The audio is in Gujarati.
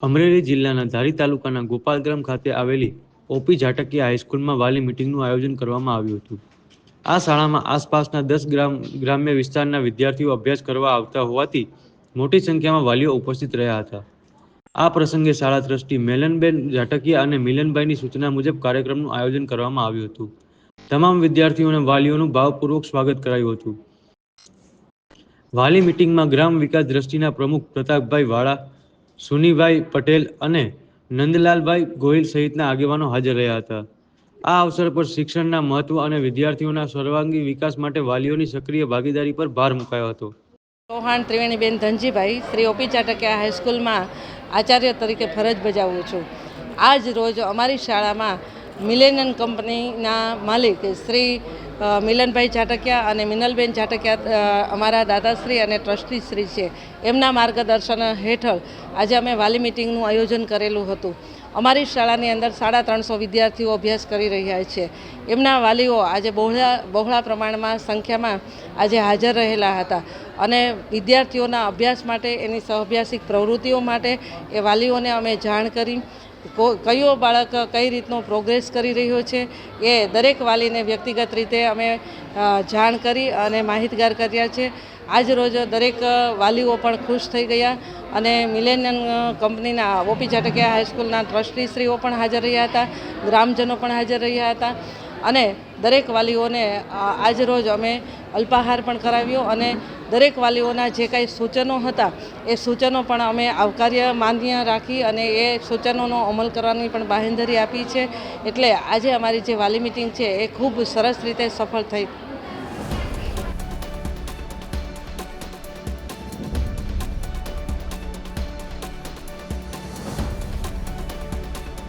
અમરેલી જિલ્લાના ધારી તાલુકાના ગોપાલગ્રામ ખાતે આવેલી ઓપી ઝાટકીયા હાઈસ્કૂલમાં વાલી મીટિંગનું આયોજન કરવામાં આવ્યું હતું। આ શાળામાં આસપાસના 10 ગ્રામ્ય વિસ્તારના વિદ્યાર્થીઓ અભ્યાસ કરવા આવતા હોવાથી મોટી સંખ્યામાં વાલીઓ ઉપસ્થિત રહ્યા હતા। આ પ્રસંગે શાળા ટ્રસ્ટી મેલનબેન ઝાટકીયા અને મિલનભાઈની સૂચના મુજબ કાર્યક્રમનું આયોજન કરવામાં આવ્યું હતું। તમામ વિદ્યાર્થીઓ અને વાલીઓનું ભાવપૂર્વક સ્વાગત કરાયું હતું। વાલી મીટિંગમાં ગ્રામ વિકાસ ટ્રસ્ટીના પ્રમુખ પ્રતાપભાઈ વાળા, સુનીભાઈ પટેલ અને નંદલાલભાઈ ગોહિલ સહિતના આગેવાનો હાજર રહ્યા હતા। આ અવસર પર શિક્ષણના મહત્વ અને વિદ્યાર્થીઓના સર્વાંગી વિકાસ માટે વાલીઓની સક્રિય ભાગીદારી પર ભાર મૂકાયો હતો। ચૌહાણ ત્રિવેણીબેન ધનજીભાઈ શ્રી ઓપી ઝાટકીયા હાઈસ્કૂલમાં આચાર્ય તરીકે ફરજ બજાવું છું। આજ રોજ અમારી શાળામાં મિલેનિયમ કંપનીના માલિક શ્રી મિલનભાઈ ઝાટકીયા અને મિનલબેન ઝાટકીયા અમારા દાદાશ્રી અને ટ્રસ્ટીશ્રી છે, એમના માર્ગદર્શન હેઠળ આજે અમે વાલી મિટિંગનું આયોજન કરેલું હતું। અમારી શાળાની અંદર 350 વિદ્યાર્થીઓ અભ્યાસ કરી રહ્યા છે। એમના વાલીઓ આજે બહોળા પ્રમાણમાં સંખ્યામાં આજે હાજર રહેલા હતા અને વિદ્યાર્થીઓના અભ્યાસ માટે, એની સહઅભ્યાસિક પ્રવૃત્તિઓ માટે એ વાલીઓને અમે જાણ કરી, કયો બાળક કઈ રીતનો પ્રોગ્રેસ કરી રહ્યો છે એ દરેક વાલીને વ્યક્તિગત રીતે અમે જાણ કરી અને માહિતગાર કર્યા છે। આજ રોજ દરેક વાલીઓ પણ ખુશ થઈ ગયા અને મિલેનિયમ કંપનીના ઓપી ઝાટકીયા હાઈસ્કૂલના ટ્રસ્ટીશ્રીઓ પણ હાજર રહ્યા હતા, ગ્રામજનો પણ હાજર રહ્યા હતા અને દરેક વાલીઓને આજ રોજ અમે અલ્પાહાર પણ કરાવ્યો અને દરેક વાલીઓના જે કાંઈ સૂચનો હતા એ સૂચનો પણ અમે આવકાર્ય માન્ય રાખી અને એ સૂચનોનો અમલ કરવાની પણ બાંહેધરી આપી છે। એટલે આજે અમારી જે વાલી મિટિંગ છે એ ખૂબ સરસ રીતે સફળ થઈ।